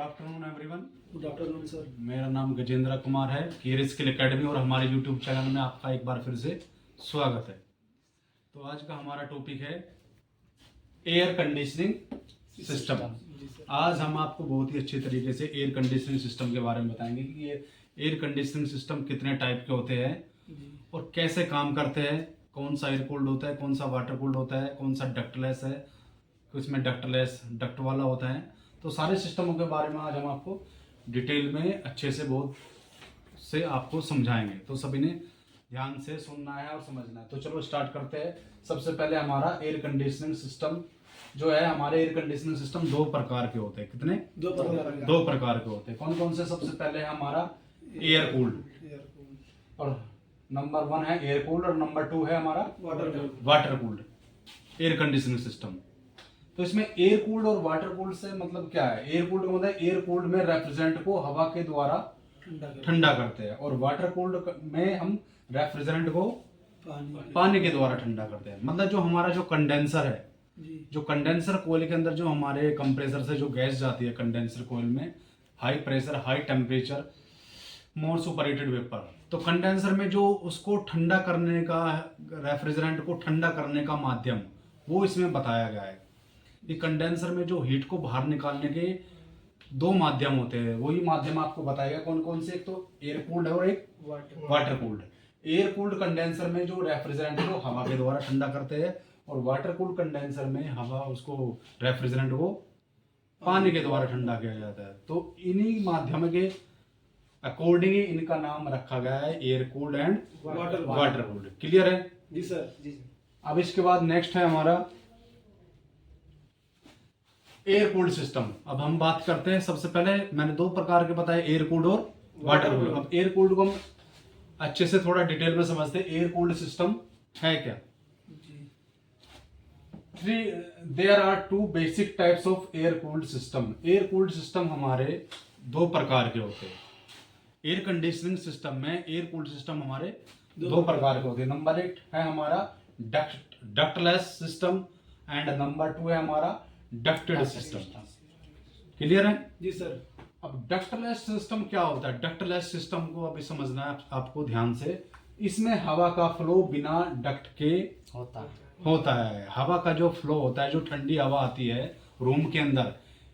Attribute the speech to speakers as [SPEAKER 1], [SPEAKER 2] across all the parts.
[SPEAKER 1] Afternoon everyone.
[SPEAKER 2] Good afternoon sir.
[SPEAKER 1] मेरा नाम गजेंद्र कुमार है। केयर स्किल एकेडमी और हमारे यूट्यूब चैनल में आपका एक बार फिर से स्वागत है। तो आज का हमारा टॉपिक है एयर कंडीशनिंग सिस्टम। आज हम आपको बहुत ही अच्छे तरीके से एयर कंडीशनिंग सिस्टम के बारे में बताएंगे कि ये एयर कंडीशनिंग सिस्टम कितने टाइप के होते हैं और कैसे काम करते हैं, कौन सा एयर कूल्ड होता है, कौन सा वाटर कूल्ड होता है, कौन सा डक्टलेस है, किसमें डक्टलेस डक्ट वाला होता है। तो सारे सिस्टमों के बारे में आज हम आपको डिटेल में अच्छे से बहुत से आपको समझाएंगे। तो सभी ने ध्यान से सुनना है और समझना है। तो चलो स्टार्ट करते हैं। सबसे पहले हमारा एयर कंडीशनिंग सिस्टम जो है, हमारे एयर कंडीशनिंग सिस्टम दो प्रकार के होते हैं। कितने? दो प्रकार के होते हैं। कौन कौन से? सबसे पहले हमारा एयर कूल्ड और नंबर 1 है एयर कूल्ड और नंबर 2 है हमारा water cooled air conditioning system. तो इसमें एयर कूल्ड और वाटर कूल्ड से मतलब क्या है? एयर कूल्ड का मतलब एयर कूल्ड में रेफ्रिजरेंट को हवा के द्वारा ठंडा करते हैं और वाटर कूल्ड में हम रेफ्रिजरेंट को पानी के द्वारा ठंडा करते हैं। मतलब जो हमारा जो कंडेंसर है, जो कंडेंसर कोयल के अंदर जो हमारे कंप्रेसर से जो गैस जाती है कंडेंसर कोयल में, हाई प्रेशर हाई टेम्परेचर मोर सुपरहीटेड वेपर, तो कंडेंसर में जो उसको ठंडा करने का, रेफ्रिजरेंट को ठंडा करने का माध्यम वो इसमें बताया गया है। ये कंडेंसर में जो हीट को बाहर निकालने के दो माध्यम होते हैं, वही माध्यम आपको बताएगा कौन कौन से। एक तो एयर कूल्ड है और एक water cooled. Air cooled condenser में जो रेफ्रिजरेंट को हवा के द्वारा ठंडा करते हैं और वाटर कूल्ड कंडेंसर में हवा उसको रेफ्रिजरेंट को पानी के द्वारा ठंडा किया जाता है। तो इन्हीं माध्यम के अकॉर्डिंग इनका नाम रखा गया है air cooled and water cooled. Clear है?
[SPEAKER 2] जी सर। जी।
[SPEAKER 1] अब इसके बाद नेक्स्ट है हमारा एयर कूल्ड सिस्टम। अब हम बात करते हैं। सबसे पहले मैंने दो प्रकार के बताए, एयर कूल्ड और वाटर कूल्ड। अब एयर कूल्ड को हम अच्छे से थोड़ा डिटेल में समझते हैं। एयर कूल्ड सिस्टम है क्या? There are 2 basic types of air cooled system. Air cooled system हमारे दो प्रकार के होते हैं। एयर कंडीशनिंग सिस्टम में एयर कूल्ड सिस्टम हमारे दो प्रकार के होते हैं। नंबर 1 है हमारा डक्टलेस सिस्टम एंड नंबर 2 है हमारा डक्टेड सिस्टम। क्लियर है?
[SPEAKER 2] जी सर।
[SPEAKER 1] अब डक्टलेस सिस्टम क्या होता है? डक्टलेस सिस्टम को अभी समझना है आपको ध्यान से। इसमें हवा का फ्लो बिना डक्ट के होता है। हवा का जो फ्लो होता है, जो ठंडी हवा आती है रूम के अंदर,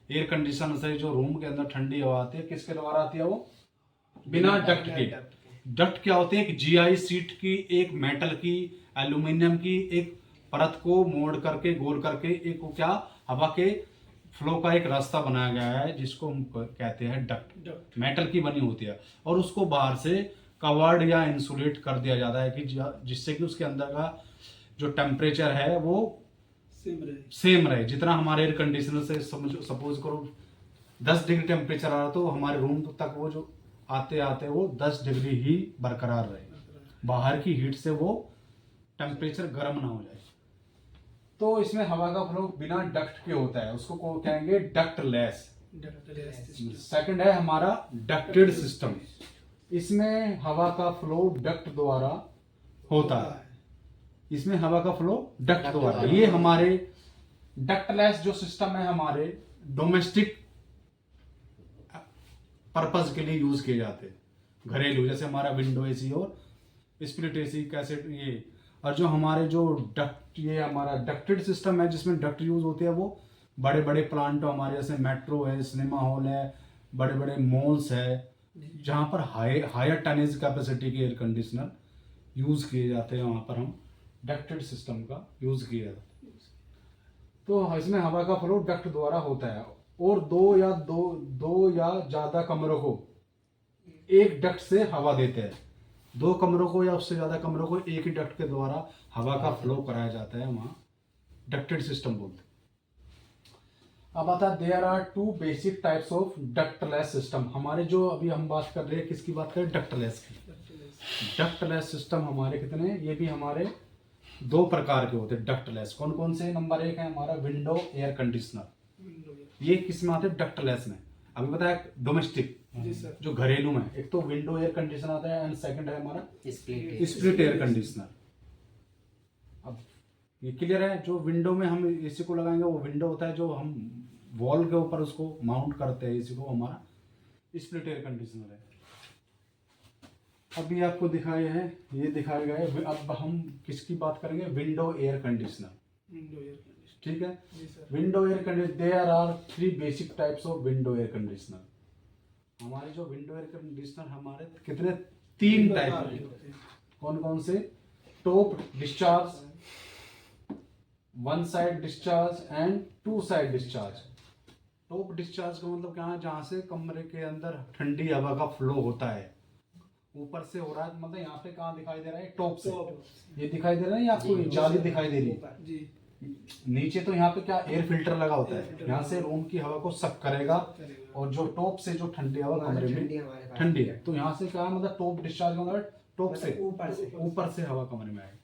[SPEAKER 1] एयर कंडीशन से जो रूम के अंदर ठंडी हवा आती है, किसके द्वारा आती है? वो बिना डक्ट के। डक्ट क्या होते हैं? एक जीआई सीट की, एक मेटल की, एल्यूमिनियम की एक परत को मोड़ करके, गोल करके एक क्या हवा के फ्लो का एक रास्ता बनाया गया है, जिसको हम कहते हैं डक्ट। मेटल की बनी होती है और उसको बाहर से कवर्ड या इंसुलेट कर दिया जाता है कि जिससे कि उसके अंदर का जो टेम्परेचर है वो सेम रहे। जितना हमारे एयर कंडीशनर से सपोज करो 10 डिग्री टेम्परेचर आ रहा, तो हमारे रूम तक वो जो आते आते वो 10 डिग्री ही बरकरार रहे, बाहर की हीट से वो टेम्परेचर गर्म ना हो जाए। तो इसमें हवा का फ्लो बिना डक्ट के होता है, उसको कहेंगे डक्टलेस। सेकंड है हमारा डक्टेड सिस्टम। इसमें हवा का फ्लो डक्ट द्वारा होता है। इसमें हवा का फ्लो डक्ट द्वारा। ये हमारे डक्टलेस जो सिस्टम है हमारे डोमेस्टिक पर्पस के लिए यूज किए जाते हैं, घरेलू, जैसे हमारा विंडो एसी और स्प्लिट एसी कैसे ये। और जो हमारे जो डक्ट, ये हमारा डक्टेड सिस्टम है जिसमें डक्ट यूज होते हैं, वो बड़े बड़े प्लांट हमारे जैसे मेट्रो है, सिनेमा हॉल है, बड़े बड़े मॉल्स है, जहाँ पर हायर टनेज कैपेसिटी के एयर कंडीशनर यूज किए जाते हैं, वहाँ पर हम डक्टेड सिस्टम का यूज किया जाता है। तो इसमें हवा का फ्लो डक्ट द्वारा होता है और दो या ज्यादा कमरों को एक डक्ट से हवा देते हैं। 2 कमरों को या उससे ज्यादा कमरों को एक ही डक्ट के द्वारा हवा का फ्लो कराया जाता है, वहां डक्टेड सिस्टम बोलते हैं। अब आता है there are 2 basic types of ductless system. हमारे जो अभी हम बात कर रहे हैं, किसकी बात करें? डक्टलेस की। डक्टलेस सिस्टम हमारे कितने? ये भी हमारे 2 प्रकार के होते हैं डक्टलेस। कौन कौन से? नंबर 1 है हमारा विंडो एयर कंडीशनर। ये किस में आते हैं? डक्टलेस में। अभी बताया डोमेस्टिक जो घरेलू में, एक तो विंडो एयर कंडीशनर आता है एंड सेकंड है हमारा स्प्लिट एयर कंडीशनर। अब ये क्लियर है? जो विंडो में हम एसी को लगाएंगे वो विंडो होता है जो हम वॉल के ऊपर उसको माउंट करते हैं, इसी को हमारा स्प्लिट एयर कंडीशनर है। अभी आपको दिखाए हैं, ये दिखाए गए। अब हम किसकी बात करेंगे? Window air conditioner. ठीक है, window air conditioner, there are 3 basic types of window air conditioner. हमारे जो विंडो एयर कंडीशनर हमारे कितने 3 टाइप, कौन कौन से? Top discharge, 1 side discharge and 2 side discharge. Top discharge का मतलब क्या है? जहां से कमरे के अंदर ठंडी हवा का फ्लो होता है, ऊपर से हो रहा है, मतलब यहाँ पे कहाँ दिखाई दे रहा है? टॉप से। ये दिखाई दे रहा है या आपको जाली दिखाई दे रही है? नीचे तो यहाँ पे क्या एयर फिल्टर लगा होता है, यहाँ से रूम की हवा को सक करेगा, और जो टॉप से जो ठंडी हवा कमरे में ठंडी है, तो यहाँ से क्या मतलब टॉप डिस्चार्ज का मतलब टॉप से ऊपर से हवा कमरे में आएगी।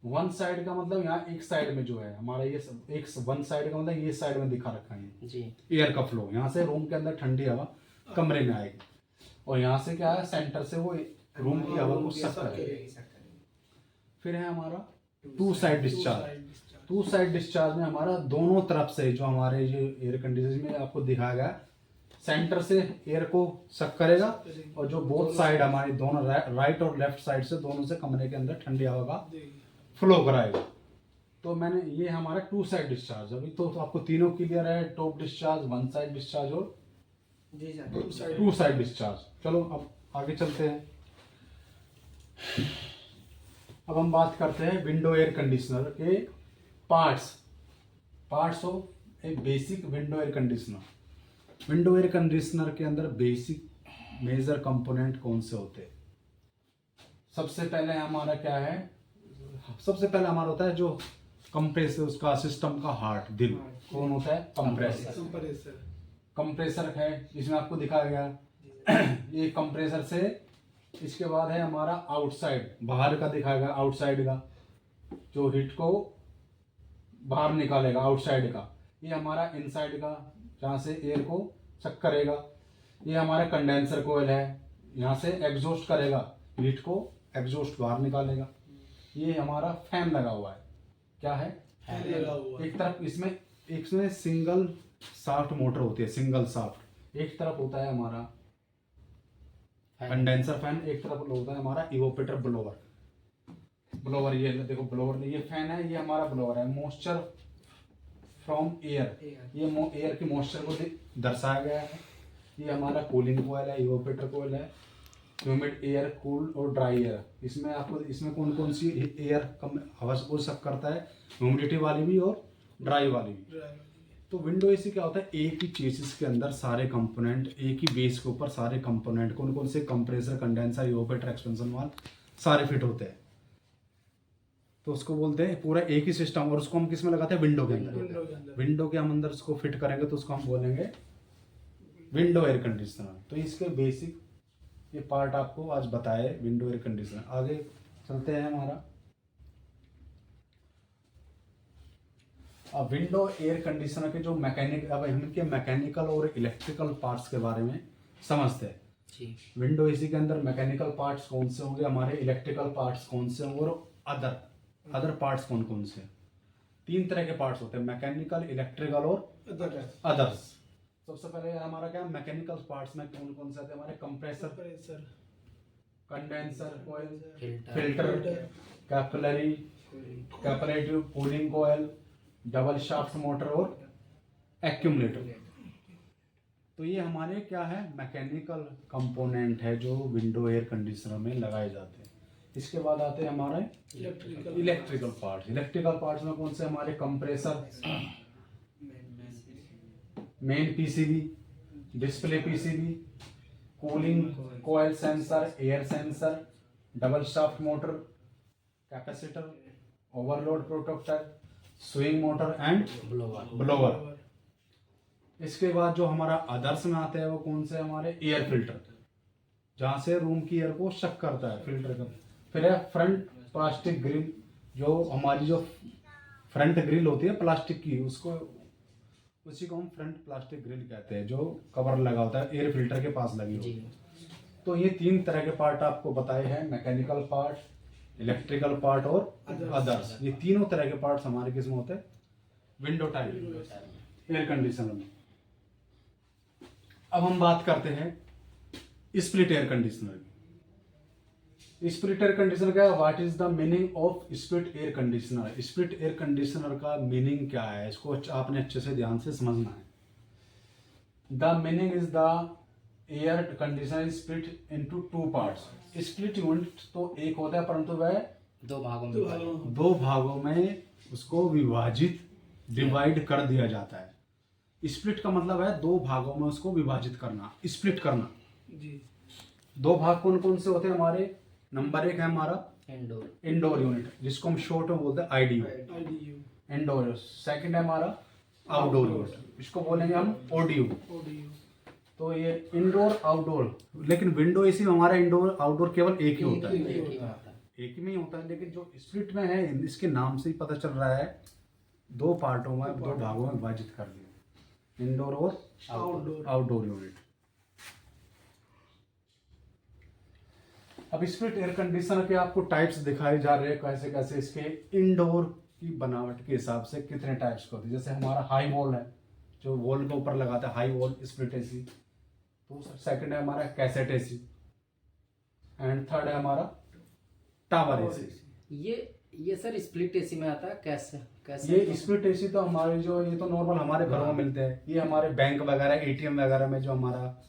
[SPEAKER 1] 1 साइड का मतलब यहाँ एक साइड में जो है हमारा ये एक 1 साइड का मतलब ये साइड में दिखा रखा है जी, एयर का फ्लो, यहाँ से रूम के अंदर ठंडी हवा कमरे में आएगी, और यहाँ से क्या है सेंटर से वो रूम की हवा को सक करेगा। फिर है हमारा 2 साइड डिस्चार्ज। 2 साइड डिस्चार्ज में हमारा दोनों तरफ से जो हमारे ये एयर कंडीशनर में आपको दिखाया गया, सेंटर से एयर को सक करेगा, और जो बोथ साइड हमारी दोनों राइट और लेफ्ट साइड से दोनों से कमरे के अंदर ठंडी हवा का फ्लो कराएगा। तो मैंने ये हमारा 2 साइड डिस्चार्ज। अभी तो आपको तीनों क्लियर है, टॉप डिस्चार्ज, 1 साइड डिस्चार्ज और 2 साइड डिस्चार्ज। चलो अब आगे चलते हैं। अब हम बात करते हैं विंडो एयर कंडीशनर के parts of A basic window air conditioner. Window air conditioner के अंदर बेसिक मेजर कंपोनेंट कौन से होते हैं? सबसे पहले हमारा क्या है? सबसे पहले हमारा होता है जो कंप्रेसर, उसका सिस्टम का हार्ट, दिल। कौन होता है? कंप्रेसर। कंप्रेसर है, इसमें आपको दिखाया गया ये कंप्रेसर से। इसके बाद है हमारा आउटसाइड, बाहर का दिखाया गया, आउटसाइड का जो हीट को बाहर निकालेगा, आउटसाइड का। ये हमारा इनसाइड का, जहाँ से एयर को सक करेगा। ये हमारा कंडेंसर कोयल है, यहाँ से एग्जॉस्ट करेगा, हीट को एग्जॉस्ट बाहर निकालेगा। ये हमारा फैन लगा हुआ है, क्या है? फैन लगा हुआ है। एक तरफ इसमें सिंगल शाफ्ट मोटर होती है, सिंगल शाफ्ट। एक तरफ होता है हमारा कंडेंसर फैन, एक तरफ होता है हमारा इवोपेटर ब्लोवर। ये देखो ब्लोवर, ये फैन है, ये हमारा ब्लोवर है। मॉइस्चर फ्रॉम एयर, ये एयर की मॉइस्चर को दर्शाया गया है। ये हमारा कूलिंग कोयल है, इवोपेटर कोयल है। ह्यूमिड एयर, कूल और ड्राई एयर। इसमें कौन कौन सी एयर कम हवा को सक करता है? ह्यूमिडिटी वाली भी और ड्राई वाली भी। तो विंडो एसी क्या होता है? एक ही चेसिस के अंदर सारे कंपोनेंट, एक ही बेस के ऊपर सारे कंपोनेंट, कौन कौन से? कंप्रेसर, कंडेंसर, इवोपेटर, एक्सपेंशन वाल्व, सारे फिट होते हैं। तो उसको बोलते हैं पूरा एक ही सिस्टम। और उसको हम किस में लगाते हैं? विंडो के अंदर। विंडो के हम अंदर उसको फिट करेंगे तो उसको हम बोलेंगे विंडो एयर कंडीशनर। तो इसके बेसिक ये पार्ट आपको आज बताए विंडो एयर कंडीशनर। आगे चलते हैं हमारा। अब विंडो एयर कंडीशनर के जो अब हम इनके मैकेनिकल और इलेक्ट्रिकल पार्ट्स के बारे में समझते हैं जी। विंडो एसी के अंदर मैकेनिकल पार्ट्स कौन से होंगे, हमारे इलेक्ट्रिकल पार्ट्स कौन से होंगे, और अदर पार्ट्स कौन कौन से? 3 तरह के पार्ट्स होते हैं, मैकेनिकल, इलेक्ट्रिकल और अदर्स। सबसे पहले हमारा क्या मैकेनिकल पार्ट्स में कौन कौन से आते हैं? हमारे कंप्रेसर, कंडेंसर कोयल, फिल्टर, कैपिलरी कूलिंग कोयल, डबल शाफ्ट मोटर और एक्यूमुलेटर। तो ये हमारे क्या है? मैकेनिकल कंपोनेंट है जो विंडो एयर कंडीशनर में लगाए जाते हैं। इसके बाद आते हैं हमारे इलेक्ट्रिकल पार्ट्स। इलेक्ट्रिकल पार्ट्स में कौन से? हमारे compressor, main PCB, display PCB, cooling coil sensor, air sensor, double shaft motor, capacitor, overload protector, swing motor and blower. इसके बाद जो हमारा अदर्स में आते हैं वो कौन से? हमारे एयर फिल्टर, जहां से रूम की एयर को शक करता है, फिल्टर कर। फिर है फ्रंट प्लास्टिक ग्रिल, जो हमारी जो फ्रंट ग्रिल होती है प्लास्टिक की, उसी को हम फ्रंट प्लास्टिक ग्रिल कहते हैं, जो कवर लगा होता है एयर फिल्टर के पास लगी होती है। तो ये 3 तरह के पार्ट आपको बताए हैं, मैकेनिकल पार्ट, इलेक्ट्रिकल पार्ट और अदर्स। ये तीनों तरह के पार्ट्स हमारे किस में होते हैं? विंडो टाइप एयर कंडीशनर में। अब हम बात करते हैं स्प्लिट एयर कंडीशनर की। स्प्लिट एयर कंडीशनर क्या है? What is the meaning of split air conditioner? Split air conditioner का मीनिंग क्या है, इसको आपने अच्छे से ध्यान से समझना है। The meaning is the air conditioner split into two parts. Split unit तो एक होता है, परंतु वह दो भागों में उसको विभाजित डिवाइड कर दिया जाता है। स्प्लिट का मतलब है दो भागों में उसको विभाजित करना, स्प्लिट करना जी। दो भाग कौन कौन से होते हैं हमारे? नंबर एक है हमारा इंडोर यूनिट, जिसको हम शॉर्ट में बोलते हैं आईडीयू, इंडोर। सेकंड है हमारा आउटडोर यूनिट, इसको बोलेंगे हम ओडीयू। तो ये इंडोर आउटडोर, लेकिन विंडो एसी में हमारा इंडोर आउटडोर केवल एक ही होता है, एक में ही होता है। लेकिन जो स्प्लिट में है, इसके नाम से ही पता चल रहा है दो पार्टों में, दो भागों में विभाजित कर दिया, इंडोर और आउटडोर यूनिट। अब स्प्लिट एयर कंडीशनर के आपको टाइप्स दिखाए जा रहे हैं, कैसे कैसे इसके इंडोर की बनावट के हिसाब से कितने टाइप्स के होते हैं। जैसे हमारा हाई वॉल है, जो वॉल के ऊपर लगाता है, हाई वॉल स्प्लिट एसी। तो सेकंड है हमारा कैसेट एसी, एंड थर्ड है हमारा टावर एसी।
[SPEAKER 2] ये सर स्प्लिट एसी में आता है कैसे?
[SPEAKER 1] ये स्प्लिट एसी तो हमारे जो ये तो नॉर्मल हमारे घरों में मिलते हैं। ये हमारे बैंक वगैरह, एटीएम वगैरह में जो हमारा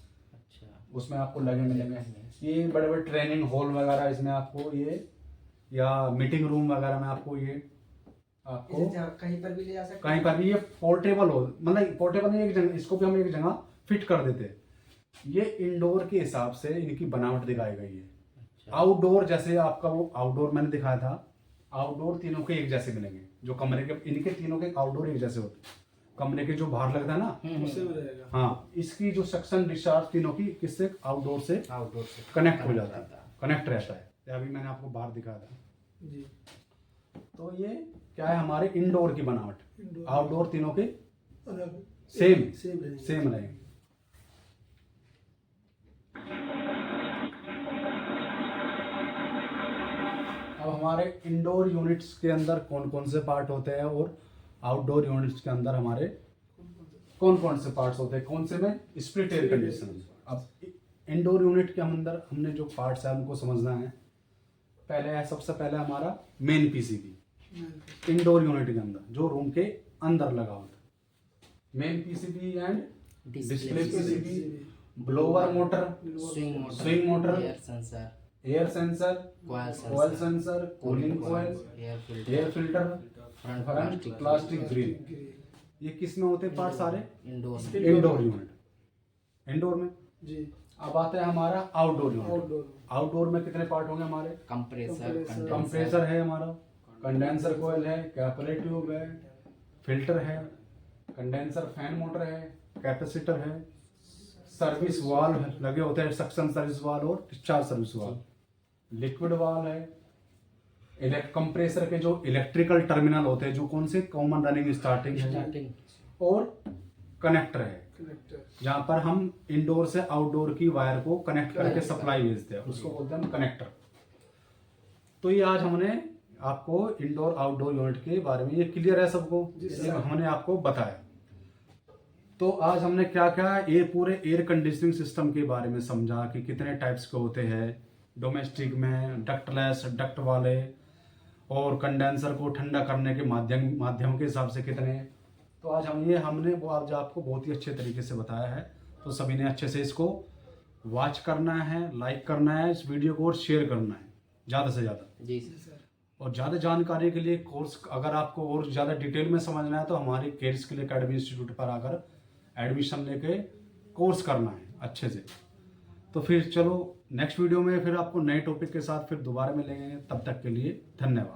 [SPEAKER 1] उसमें आपको लगे मिलेंगे। ये बड़े बड़े ट्रेनिंग हॉल वगैरह, इसमें आपको ये, या मीटिंग रूम वगैरह में आपको ये, आपको
[SPEAKER 3] कहीं पर भी ले जा सकते,
[SPEAKER 1] कहीं पर भी ये पोर्टेबल हो, मतलब पोर्टेबल नहीं, एक जगह इसको भी हम एक जगह फिट कर देते हैं। ये इंडोर के हिसाब से इनकी बनावट दिखाई गई है। आउटडोर जैसे आपका वो आउटडोर मैंने दिखाया था, आउटडोर तीनों के एक जैसे मिलेंगे, जो कमरे के, इनके तीनों के आउटडोर एक जैसे होते हैं। कमरे के जो बाहर लगता है ना,
[SPEAKER 3] उससे रहेगा।
[SPEAKER 1] हाँ, इसकी जो सक्शन डिस्चार्ज तीनों की किससे? आउटडोर से कनेक्ट हो जाता है, कनेक्ट रहता है। अभी मैंने आपको बाहर दिखाया था जी। तो ये क्या है हमारे इंडोर की बनावट। आउटडोर तीनों के सेम रहेंगे। अब हमारे इंडोर यूनिट्स के अंदर कौन कौन से पार्ट होते हैं और आउटडोर यूनिट्स के अंदर हमारे कौन कौन से पार्ट्स होते हैं, कौन से में? Split air conditioner. अब इंडोर यूनिट के अंदर हमने जो पार्ट्स है उनको समझना है। पहले है, सबसे पहले हमारा मेन पीसीबी इंडोर यूनिट के अंदर, जो रूम के अंदर लगा होता है। Main PCB and display PCB, blower motor, swing motor, air sensor, coil sensor, cooling coil, air filter, front plastic grill. ये किस में होते हैं पार्ट? सारे इंडोर यूनिट, इंडोर में जी। अब आता है हमारा आउटडोर यूनिट। आउटडोर में कितने पार्ट होंगे हमारे? कंप्रेसर है हमारा, कंडेंसर कॉइल है, कैपिलरी ट्यूब है, फिल्टर है, कंडेंसर फैन मोटर है, कैपेसिटर है, सर्विस वाल्व लगे होते हैं, सक्शन सर्विस वाल्व और discharge service valve, liquid valve है, कंप्रेसर के जो इलेक्ट्रिकल टर्मिनल होते हैं, जो कौन से? कॉमन रनिंग स्टार्टिंग है, और कनेक्टर है, जहां पर हम इंडोर से आउटडोर की वायर को कनेक्ट करके सप्लाई भेजते हैं, उसको बोलते हैं हम कनेक्टर। तो ये आज हमने आपको इंडोर आउटडोर यूनिट के बारे में, ये क्लियर है सबको? हमने आपको बताया। तो आज हमने क्या क्या ये पूरे एयर कंडीशनिंग सिस्टम के बारे में समझा कि कितने टाइप्स के होते हैं। डोमेस्टिक में डक्टलेस, डक्ट वाले, और कंडेंसर को ठंडा करने के माध्यम के हिसाब से कितने। तो आज हमने वो आज आपको बहुत ही अच्छे तरीके से बताया है। तो सभी ने अच्छे से इसको वॉच करना है, लाइक करना है इस वीडियो को, और शेयर करना है ज़्यादा से ज़्यादा
[SPEAKER 2] जी सर। और
[SPEAKER 1] ज़्यादा जानकारी के लिए कोर्स, अगर आपको और ज़्यादा डिटेल में समझना है तो हमारी केयर स्किल एकेडमी इंस्टीट्यूट पर आकर एडमिशन लेके कोर्स करना है अच्छे से। तो फिर चलो नेक्स्ट वीडियो में फिर आपको नए टॉपिक के साथ फिर दोबारा मिलेंगे। तब तक के लिए धन्यवाद।